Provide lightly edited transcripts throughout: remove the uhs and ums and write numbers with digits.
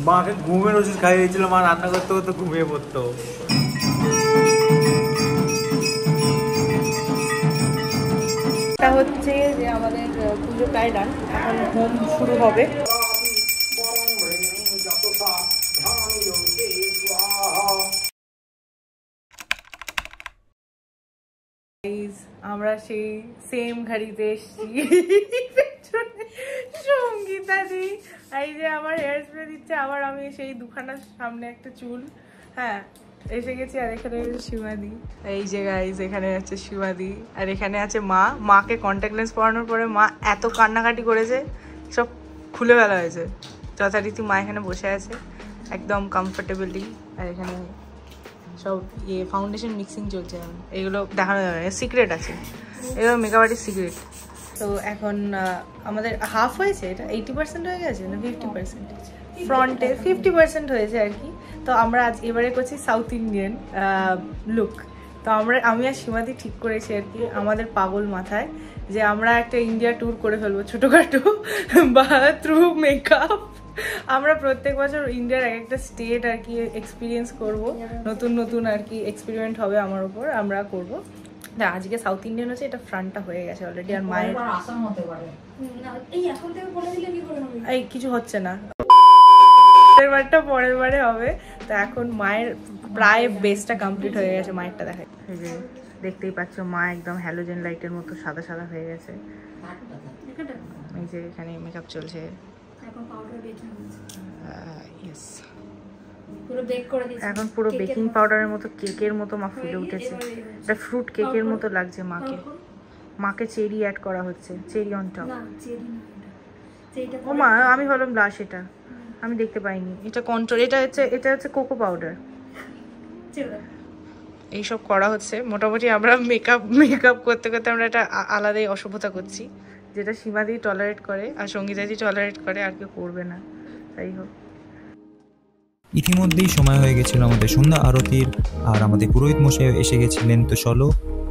মাকে ঘুমের ওষুধ খাইয়ে দিয়েছিল, মা রান্না করতে করতে ঘুমিয়ে পড়তো। এটা হচ্ছে যে আমাদের পুজো প্রায় ডান, এখন হোম শুরু হবে। আমরা সেই সেম গাড়িতে এসছি, সঙ্গীতা দি এই যে আমার হেয়ার স্প্রে দিচ্ছে, আবার আমি সেই দুখানার সামনে একটা চুল, হ্যাঁ এসে গেছি। আর এখানে সীমাদি, এই যে গাইজ এখানে আছে সীমাদি, আর এখানে আছে মা। মাকে কন্ট্যাক্ট লেন্স পরানোর পরে মা এত কান্নাকাটি করেছে, সব খুলে ফেলা হয়েছে যথারীতি। মা এখানে বসে আছে একদম কমফোর্টেবলি, আর এখানে সব ফাউন্ডেশন মিক্সিং চলছে। এগুলো দেখানো যাবে না, সিক্রেট আছে, এগুলো মেকআপ আর্টিস্ট সিক্রেট। তো এখন আমাদের হাফ হয়েছে, এটা 80% হয়ে গেছে না 50%? ফ্রন্টে 50% হয়েছে আর কি। তো আমরা আজ এবারে করছি সাউথ ইন্ডিয়ান লুক। তো আমি আর সীমাদি ঠিক করেছি আর কি আমাদের পাগল মাথায় যে আমরা একটা ইন্ডিয়া ট্যুর করে ফেলবো ছোটোখাটো, বা থ্রু মেকআপ। আমরা প্রত্যেক বছর ইন্ডিয়ার এক একটা স্টেট আর কি এক্সপিরিয়েন্স করব, নতুন নতুন আর কি এক্সপেরিমেন্ট হবে আমার উপর, আমরা করব। আজকে সাউথ ইন্ডিয়ান হচ্ছে, এটা ফ্রন্টটা হয়ে গেছে অলরেডি। আর মায়ের এই কিছু হচ্ছে না, পরের বারে হবে। তো এখন মায়ের প্রায় বেসটা কমপ্লিট হয়ে গেছে, মায়েরটা দেখাই। এই যে দেখতেই পাচ্ছ মা একদম হ্যালোজেন লাইটের মতো সাদা সাদা হয়ে গেছে। এই যে এখানে মেকআপ চলছে, এখন পুরো বেকিং পাউডারের মতো কেকের মতো মা ফুলে উঠেছে। এটা ফ্রুট কেকের মতো লাগছে মাকে। মাকে চেরি অ্যাড করা হচ্ছে, চেরি অন টপ। ও মা আমি হলাম ব্লাশ, এটা আমি দেখতে পাইনি, এটা কন্ট্রোল, এটা হচ্ছে কোকো পাউডার। এইসব করা হচ্ছে মোটামুটি। আমরা মেকআপ করতে করতে আমরা একটা আলাদাই অসভ্যতা করছি, যেটা সীমাদি টলারেট করে আর সঙ্গীতাদি টলারেট করে, আর কেউ করবে না। তাই হোক, ইতিমধ্যেই সময় হয়ে গেছিল আমাদের সন্ধ্যা আরতির, আর আমাদের পুরোহিত মশাই এসে গেছিলেন। তো চলো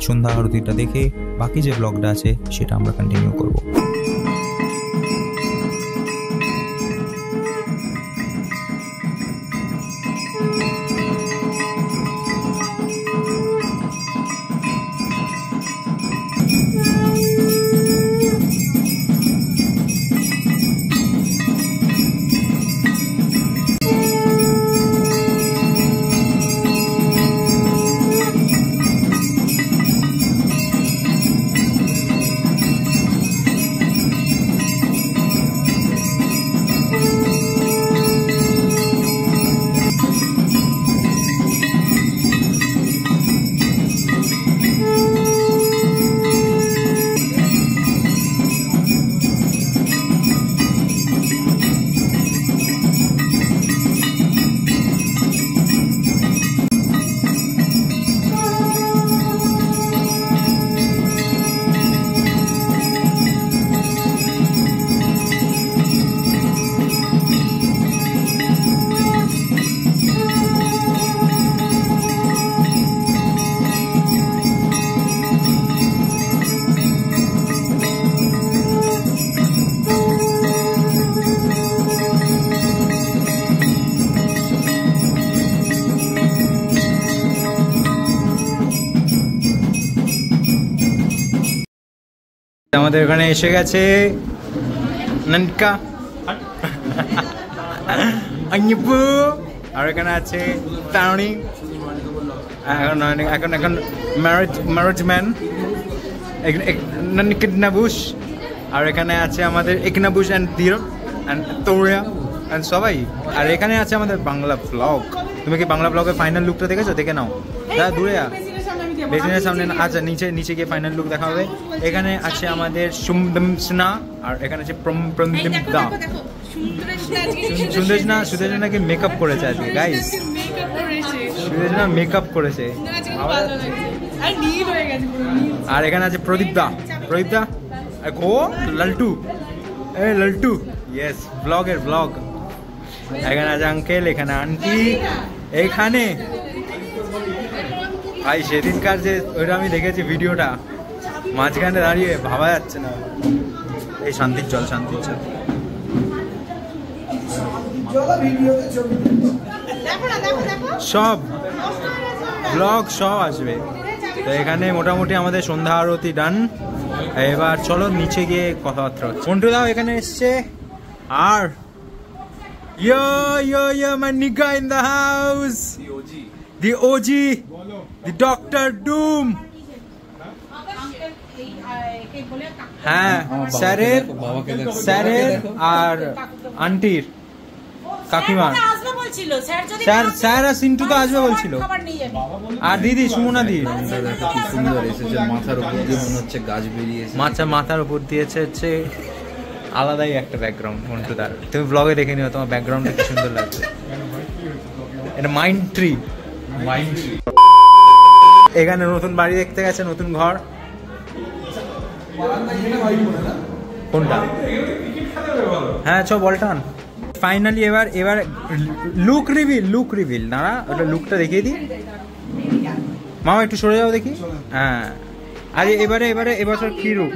সন্ধ্যা আরতিটা দেখে বাকি যে ব্লগটা আছে সেটা আমরা কন্টিনিউ করব। আমাদের এখানে এসে গেছে ননকা আইপু, আর এখানে আছে তারণী, এখন এখন ম্যারেজম্যান ননকিডনাবুশ, আর এখানে আছে আমাদের একনাবুশ অ্যান্ড ধীর অ্যান্ড তৌরিয়া অ্যান্ড সবাই। আর এখানে আছে আমাদের বাংলা ব্লগ। তুমি কি বাংলা ব্লগের ফাইনাল লুকটা দেখেছো? দেখে নাও, দাদা দূরে বেসিনের সামনে। আচ্ছা নিচে গিয়ে ফাইনাল লুক দেখা হবে। এখানে আছে আমাদের সুমদমসনা, আর এখানে আছে প্রমদিমদা। সুদেশনাকে মেকআপ করেছে আজকে গাইস, সুদেশনা মেকআপ করেছে। আর এখানে আছে প্রদীপদা ও লালটু ইয়েস ব্লগ। এখানে আছে আঙ্কেল, এখানে আন্টি, এখানে ভাই সেদিনকার যে ওইটা আমি দেখেছি ভিডিওটা, মাঝখানে দাঁড়িয়ে ভাবা যাচ্ছে না। এই শান্তির চল সব ব্লগ সব আসবে। তো এখানে মোটামুটি আমাদের সন্ধ্যা আরতি ডান। এবার চলো নিচে গিয়ে কথাবার্তা হচ্ছে। মন্টু দাও এখানে এসছে আর my nigga in the house, the OG, the Dr. Doom. হ্যাঁ স্যারের আর আন্টির কাকিমা স্যার আর সিন্টু তো আসবে বলছিল, আর দিদি সুমনা দি সুন্দর এসেছে, মাথার উপর দিয়ে মনে হচ্ছে গাছ বেরিয়েছে। মাথার উপর দিয়েছে হচ্ছে আলাদাই একটা ব্যাকগ্রাউন্ড মন্টুদার। তুমি ব্লগে দেখে নিও, তোমার ব্যাকগ্রাউন্ডটা কি সুন্দর লাগছে। এটা মাইন্ড ট্রি। এখানে নতুন বাড়ি দেখতে গেছে, নতুন ঘর। কোনটা? হ্যাঁ চ বলটান। ফাইনালি এবার লুক রিভিল দাঁড়া, ওটা লুকটা দেখিয়ে দিই। মামা একটু সরে যাও দেখি। হ্যাঁ আরে এবারে এবছর কি রূপ?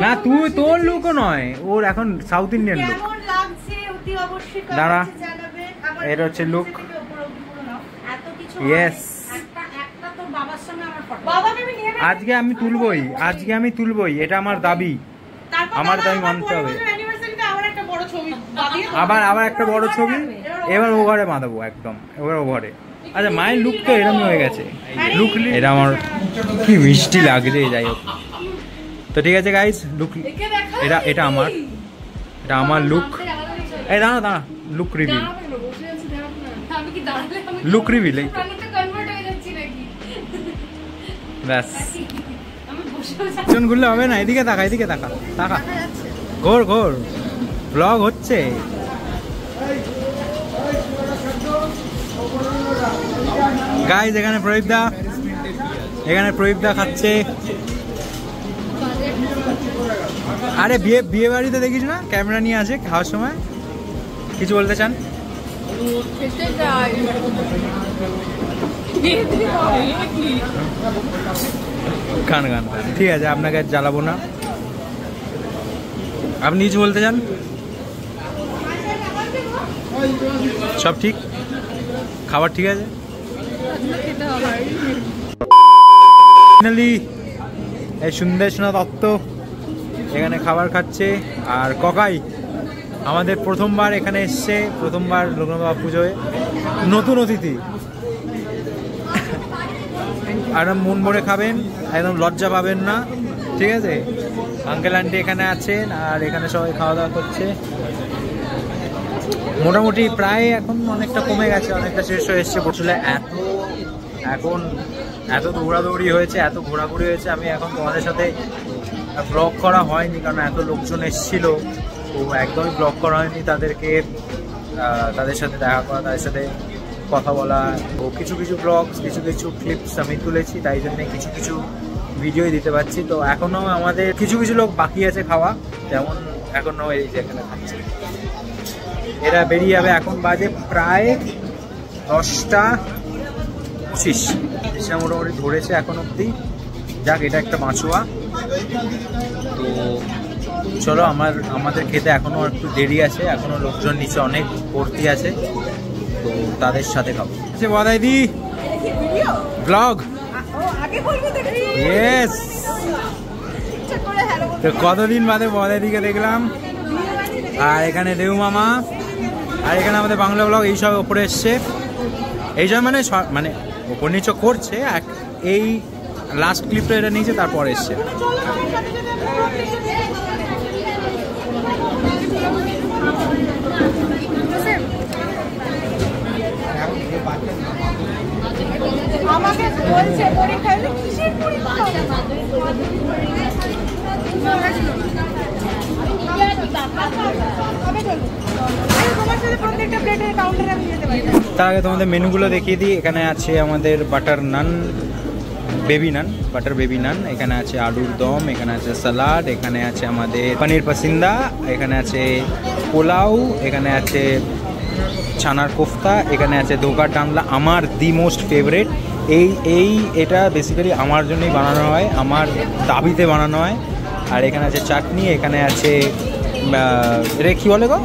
না তুই, তোর লুকও নয়, ওর এখন সাউথ ইন্ডিয়ান লুক। দাঁড়া, এটা হচ্ছে লুক। ইয়েস, আজকে আমি তুলবই, এটা আমার দাবি, মানতে হবে। আবার একটা বড় ছবি, এবার ও ঘরে বাঁধাবো একদম, এবার ও ঘরে। আচ্ছা মায়ের লুক তো এরকমই হয়ে গেছে। লুক এটা আমার কি মিষ্টি লাগছে। যাই হোক, তো ঠিক আছে গাইস, লুক এটা আমার লুক। এই দাঁড়া লুক রিভিল এই ব্যাস। ঘুরলে হবে না, এদিকে তাকা ঘোর ব্লগ হচ্ছে। গাইস এখানে প্রদীপ দা খাচ্ছে। আরে বিয়ে বাড়িতে দেখিস না ক্যামেরা নিয়ে আসে খাওয়ার সময়? কিছু বলতে চান? গান ঠিক আছে, আপনাকে জ্বালাবো না। আপনি কিছু বলতে চান? সব ঠিক, খাবার ঠিক আছে। ফাইনালি এই সুন্দর দত্ত এখানে খাবার খাচ্ছে, আর ককাই আমাদের প্রথমবার এখানে এসছে, প্রথমবার লোকনাথ পুজোয়, নতুন অতিথি। আর মন ভরে খাবেন, একদম লজ্জা পাবেন না, ঠিক আছে? আঙ্কেল আন্টি এখানে আছেন, আর এখানে সবাই খাওয়া দাওয়া করছে। মোটামুটি প্রায় এখন অনেকটা কমে গেছে, অনেকটা শেষ হয়ে এসছে। বসলে এখন এত দৌড়াদৌড়ি হয়েছে, এত ঘোরাঘুরি হয়েছে, আমি এখন তোমাদের সাথে ব্লগ করা হয়নি, কারণ এত লোকজন এসেছিল, তো একদমই ব্লগ করা হয়নি। তাদের সাথে দেখা করা, তাদের সাথে কথা বলা, ও কিছু ব্লগস, কিছু ক্লিপস আমি তুলেছি, তাই জন্য কিছু ভিডিও দিতে পারছি। তো এখনো আমাদের কিছু লোক বাকি আছে খাওয়া, যেমন এখনো এই যে এখানে খাচ্ছে, এরা বেরিয়ে যাবে। এখন বাজে প্রায় 10:25, মোটামুটি ধরেছে এখন অব্দি। যাক, এটা একটা মাছুয়া। তো চলো, আমাদের খেতে এখনো একটু দেরি আছে, এখনো লোকজন নিচে অনেক ভর্তি আছে, তো তাদের সাথে খাবো। বদাইদি ব্লগ, ইয়েস। তো কতদিন বাদে বদাইদিকে দেখলাম, আর এখানে দেউ মামা, আর এখানে আমাদের বাংলা ব্লগ এইসব ওপরে এসছে। এইসব মানে ওপর নিচে করছে, এই লাস্ট ক্লিপটা এটা নিয়েছে, তারপর এসছে। আমাকে বলছে পরীক্ষা, কিসের পরীক্ষা? তার আগে তোমাদের মেনুগুলো দেখিয়ে দিই। এখানে আছে আমাদের বাটার বেবি নান, এখানে আছে আলুর দম, এখানে আছে সালাড, এখানে আছে আমাদের পনির পাসিন্দা, এখানে আছে পোলাও, এখানে আছে ছানার কোফতা, এখানে আছে ধোকা টাংলা, আমার দি মোস্ট ফেভারিট। এটা বেসিক্যালি আমার জন্যই বানানো হয়, আমার দাবিতে বানানো হয়। আর এখানে আছে চাটনি, এখানে আছে এটা কী বলে গো,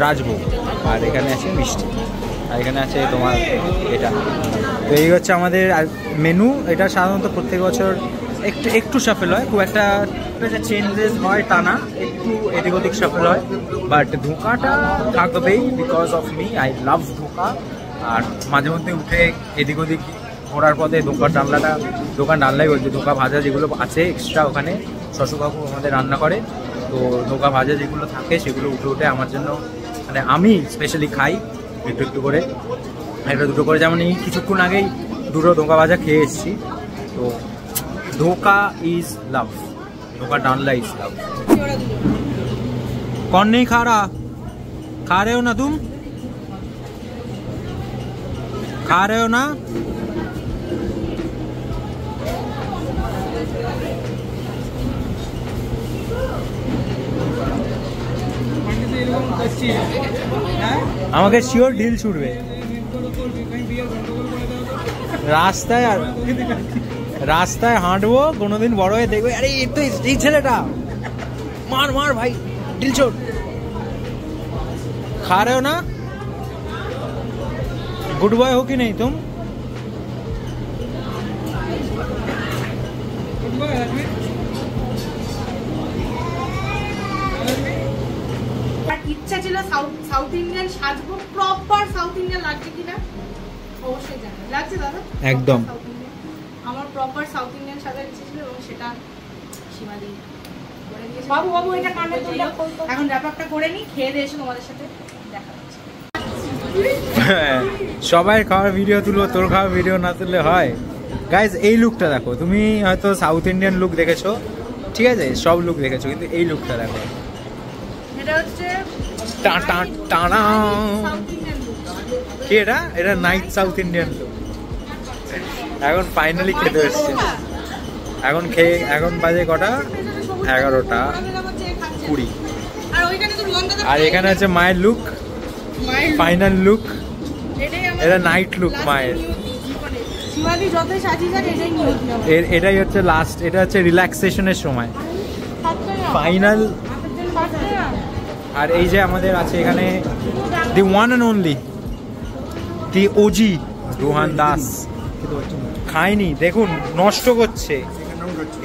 রাজভোগ। আর এখানে আছে মিষ্টি, আর এখানে আছে তোমার এটা। তো এই হচ্ছে আমাদের মেনু। এটা সাধারণত প্রত্যেক বছর একটু একটু সাফেল হয়, খুব একটা চেঞ্জেস হয় তা না, একটু এদিক ওদিক সাফেল হয়। বাট ধোকাটা থাকবেই, because of me, I love ধোকা। আর মাঝে মধ্যে উঠে এদিক ওদিক ঘোরার পথে দোকান ডাললাই বলছে, ধোকা ভাজা যেগুলো আছে এক্সট্রা ওখানে শশু কাকু আমাদের রান্না করে, তো ধোকা ভাজা যেগুলো থাকে সেগুলো উঠে উঠে আমার জন্য, মানে আমি স্পেশালি খাই একটু একটু করে, একটা দুটো করে। যেমন এই কিছুক্ষণ আগেই দুটো ধোকা ভাজা খেয়ে এসেছি। তো ধোকা ইজ লাভ, धोखा डालना इस लव। कौन नहीं खा रहा? खा रहे हो ना तुम? खा रहे हो ना? আমাকে শিওর ডিল ছুটবে রাস্তায়। আর রাস্তায় হাঁটবো কোনোদিন বড় হয়ে দেখবে, আরে এই তো এই ছেলেটা, मार मार भाई दिल छोड़। खा रहे हो ना? गुड बॉय हो कि नहीं तुम? ইচ্ছা ছিল সাউথ ইন্ডিয়ান সাজবো, প্রপার সাউথ ইন্ডিয়ান লাগছে কিনা অবশ্যই জানি, লাগছে দাদা একদম। আমার প্রপার সাউথ ইন্ডিয়ান সাজার ইচ্ছা ছিল এবং সেটা সীমাদি করে দিয়েছে। বাবু বাবু এটা কানে তুললে এখন ব্যাপারটা করে নি, খেয়ে দিয়ে এসে তোমাদের সাথে দেখা হচ্ছে। সবাই খাওয়ার ভিডিও তুলবো, তোর খাওয়ার ভিডিও না তুললে হয়? গাইজ এই লুকটা দেখো, তুমি হয়তো সাউথ ইন্ডিয়ান লুক দেখেছো, ঠিক আছে, সব লুক দেখেছো, কিন্তু এই লুকটা দেখো, এটা হচ্ছে কি এটা? এটা নাইট সাউথ ইন্ডিয়ান লুক। এখন ফাইনালি খেতে এসছে, এখন বাজে কটা? 11:20। আর এখানে আছে মায়ের লুক, ফাইনাল লুক, এটা নাইট লুক মায়ের। এটাই হচ্ছে লাস্ট, এটা হচ্ছে রিল্যাক্সেশনের সময়, ফাইনাল। আর এই যে আমাদের আছে এখানে the one and only, the OG Rohan Das. খায়নি, দেখুন নষ্ট করছে।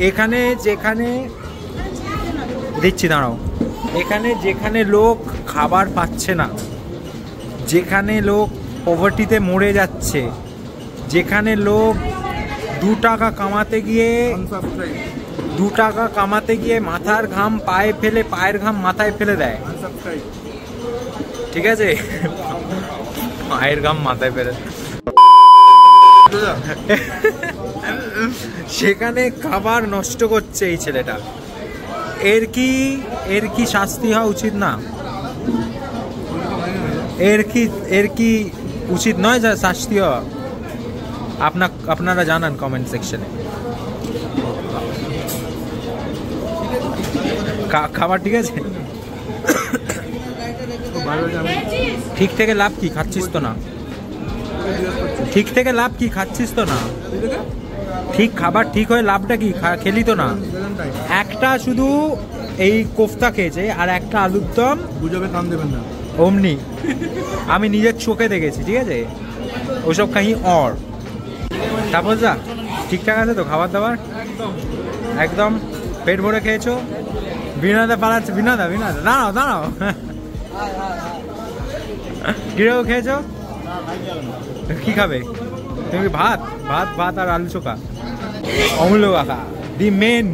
এখানে যেখানে দিচ্ছি, দাঁড়াও, এখানে যেখানে লোক খাবার পাচ্ছে না, যেখানে লোক পভার্টিতে মরে যাচ্ছে, যেখানে লোক 2 টাকা কামাতে গিয়ে মাথার ঘাম পায়ে ফেলে, পায়ের ঘাম মাথায় ফেলে দেয়, ঠিক আছে, পায়ের ঘাম মাথায় ফেলে, সেখানে খাবার নষ্ট করছে এই ছেলেটা। এর কি শাস্তি হওয়া উচিত না? এর কি উচিত নয় যা শাস্তি হওয়া? আপনারা জানান কমেন্ট সেকশনে। খাবার ঠিক আছে? ঠিক থেকে লাভ কি? খাচ্ছিস তো না? ঠিক থেকে লাভ কি? খাচ্ছিস তো না? ঠিক খাবার ঠিক হয়ে লাভটা কি? খেলি তো না? একটা শুধু এই কোফতা খেয়েছে আর একটা আলুর দম, গুজবে কাম দেবেন না অমনি আমি নিজের চোখে দেখেছি, ঠিক আছে, ওসব খাই। অর তারপর যা ঠিকঠাক আছে তো খাবার দাবার? একদম পেট ভরে খেয়েছো? বিনাদা পালাচ্ছে, বিনাদা দাঁড়াও কিরকম খেয়েছো? কি খাবে তুমি? ভাত আর আলু চোখা। অমূল্য কাকা দি মেন,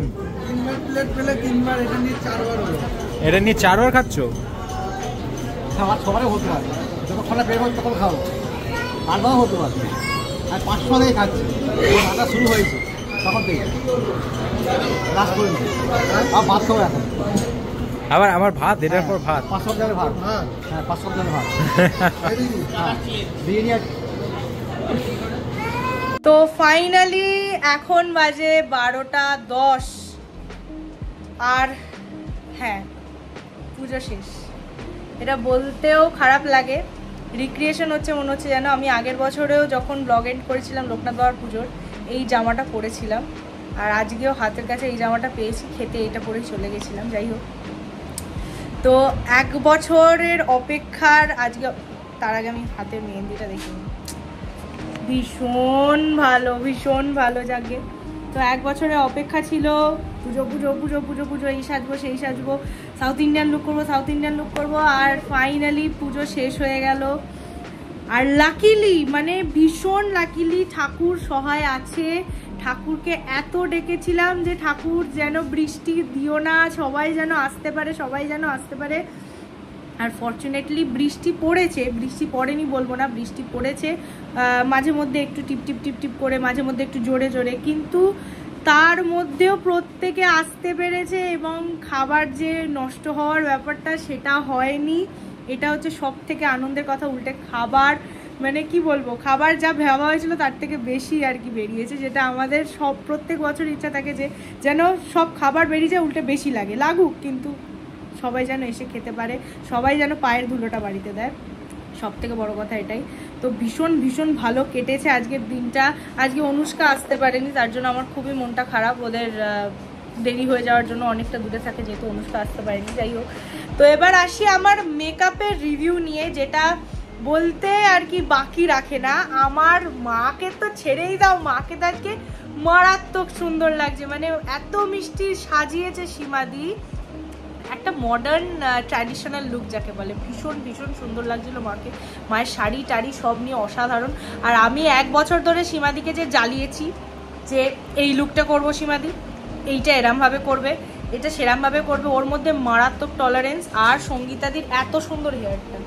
এটা নিয়ে 4 বার খাচ্ছ? সবারই হতে পারে, যখন খানা বের হয় তখন খাও, 8বার হতে পারে, আর 500 টাকায় খাচ্ছি, রান্না শুরু হয়েছে তখন থেকে লাস্ট পর্যন্ত। আর ভাত খাবো এখন, আবার আমার ভাত, এটার পর ভাত, 500 টাকার ভাত। হ্যাঁ 500 টাকার ভাত বিরিয়ানি। তো ফাইনালি এখন বাজে 12:10 আর হ্যাঁ পুজো শেষ। এটা বলতেও খারাপ লাগে, রিক্রিয়েশন হচ্ছে, মনে হচ্ছে যেন আমি আগের বছরেও যখন ব্লগ এন্ড করেছিলাম লোকনাথ বাবার পুজোর এই জামাটা পরেছিলাম, আর আজকেও হাতের কাছে এই জামাটা পেয়েছি, খেতে এইটা পরেই চলে গেছিলাম। যাই হোক, তো 1 বছরের অপেক্ষার আজকে, তার আগে আমি হাতের মেহেন্দিটা দেখি, ভীষণ ভালো জাগে। তো 1 বছরের অপেক্ষা ছিল, পুজো পুজো পুজো পুজো পুজো, এই সাজবো সেই সাজবো, সাউথ ইন্ডিয়ান লুক করবো, আর ফাইনালি পুজো শেষ হয়ে গেল। আর লাকিলি, মানে ভীষণ লাকিলি ঠাকুর সহায় আছে। ঠাকুরকে এত ডেকেছিলাম যে ঠাকুর যেন বৃষ্টি দিও না, সবাই যেন আসতে পারে। আর ফরচুনেটলি বৃষ্টি পড়েছে, বৃষ্টি পড়েনি বলবো না, বৃষ্টি পড়েছে মাঝে মধ্যে একটু টিপ টিপ করে, মাঝে মধ্যে একটু জোরে জোরে, কিন্তু তার মধ্যেও প্রত্যেকে আসতে পেরেছে এবং খাবার যে নষ্ট হওয়ার ব্যাপারটা সেটা হয়নি। এটা হচ্ছে সব থেকে আনন্দের কথা। উল্টে খাবার, মানে কি বলবো, খাবার যা ভাবা হয়েছিল তার থেকে বেশি আর কি বেরিয়েছে, যেটা আমাদের প্রত্যেক বছর ইচ্ছা থাকে যে যেন সব খাবার বেরিয়ে যায়, উল্টে বেশি লাগুক, কিন্তু সবাই যেন এসে খেতে পারে, সবাই যেন পায়ের ধুলোটা বাড়িতে দেয়, সব থেকে বড় কথা এটাই। তো ভীষণ ভালো কেটেছে আজকের দিনটা। আজকে অনুষ্কা আসতে পারেনি, তার জন্য আমার খুবই মনটা খারাপ, ওদের দেরি হয়ে যাওয়ার জন্য, অনেকটা দূরে থাকে যেহেতু অনুষ্কা আসতে পারেনি। যাই হোক, তো এবার আসি আমার মেকআপের রিভিউ নিয়ে, যেটা বলতে আর কি বাকি রাখে না। আমার মাকে তো ছেড়েই দাও, মাকে তো আজকে মারাত্মক সুন্দর লাগছে, মানে এত মিষ্টি সাজিয়েছে সীমাদি, একটা মডার্ন ট্র্যাডিশনাল লুক যাকে বলে, ভীষণ সুন্দর লাগছিল মাকে। মায়ের শাড়ি টাড়ি সব নিয়ে অসাধারণ। আর আমি 1 বছর ধরে সীমাদিকে যে জ্বালিয়েছি যে এই লুকটা করবো সীমাদি, এইটা এরমভাবে করবে, এটা সেরমভাবে করবে, ওর মধ্যে মারাত্মক টলারেন্স। আর সঙ্গীতাদির এত সুন্দর হেয়ারটা,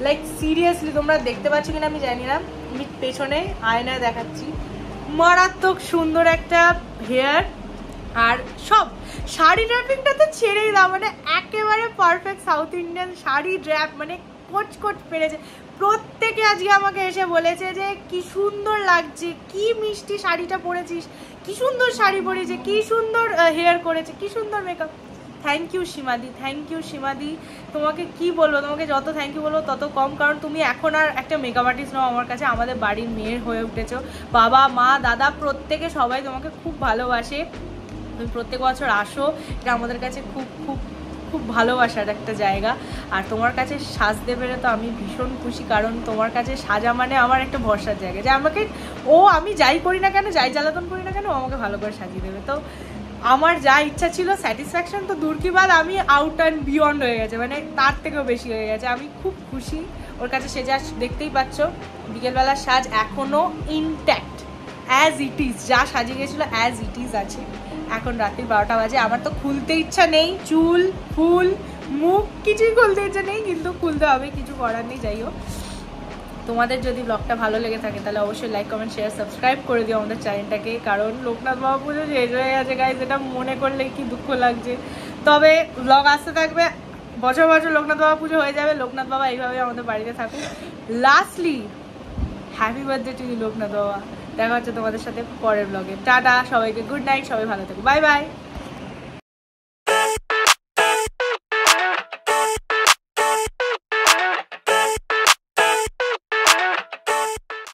লাইক সিরিয়াসলি তোমরা দেখতে পাচ্ছ কিনা আমি জানি না, আমি পেছনে আয়নায় দেখাচ্ছি, মারাত্মক সুন্দর একটা হেয়ার। আর সব শাড়ি ড্র্যাপিংটা তো ছেড়েই দাও, মানে একেবারে perfect south Indian sari draft, মানে কোচ পেরেছে। প্রত্যেকে আজকে আমাকে এসে বলেছে যে কি সুন্দর লাগছে, কি মিষ্টি শাড়িটা পরেছিস, কি সুন্দর শাড়ি পরেছে, কি সুন্দর হেয়ার করেছে, কি সুন্দর মেকআপ। থ্যাংক ইউ সীমাদি, তোমাকে কি বলবো, তোমাকে যত থ্যাংক ইউ বলবো তত কম, কারণ তুমি এখন আর একটা মেকআপ আর্টিস্ট নাও আমার কাছে, আমাদের বাড়ির মেয়ের হয়ে উঠেছো। বাবা মা দাদা প্রত্যেকে সবাই তোমাকে খুব ভালোবাসে, তুমি প্রত্যেক বছর আসো, এটা আমাদের কাছে খুব ভালোবাসার একটা জায়গা। আর তোমার কাছে সাজতে পেরে তো আমি ভীষণ খুশি, কারণ তোমার কাছে সাজা মানে আমার একটা ভরসার জায়গা, যে আমাকে আমি যাই করি না কেন, যাই জ্বালাতন করি না কেন, ও আমাকে ভালো করে সাজিয়ে দেবে। তো আমার যা ইচ্ছা ছিল, স্যাটিসফ্যাকশন তো দূর কি বাদ, আমি আউট অ্যান্ড বিয়ন্ড হয়ে গেছে, মানে তার থেকেও বেশি হয়ে গেছে। আমি খুব খুশি ওর কাছে সেজে। দেখতেই পাচ্ছ বিকেলবেলার সাজ এখনও ইনট্যাক্ট, অ্যাজ ইট ইজ, যা সাজিয়ে গেছিলো অ্যাজ ইট ইজ আছে। এখন রাত্রি 12টা বাজে, আমার তো খুলতে ইচ্ছা নেই, চুল ফুল মুখ কিছুই খুলতে ইচ্ছা নেই, কিন্তু খুলতে হবে, কিছু করার নেই। যাই হোক, তোমাদের যদি ব্লগটা ভালো লেগে থাকে তাহলে অবশ্যই লাইক কমেন্ট শেয়ার সাবস্ক্রাইব করে দিও আমাদের চ্যানেলটাকে, কারণ লোকনাথ বাবা পুজো শেষ হয়ে গেছে গাইজ, এটা মনে করলে কি দুঃখ লাগছে। তবে ব্লগ আসতে থাকবে, বছর লোকনাথ বাবা পুজো হয়ে যাবে, লোকনাথ বাবা এইভাবে আমাদের বাড়িতে থাকুক। Lastly happy birthday to you Loknath Baba. দেখা হচ্ছে তোমাদের সাথে পরের ব্লগে। টাটা সবাইকে, গুড নাইট, সবাই ভালো থাকো, বাই বাই।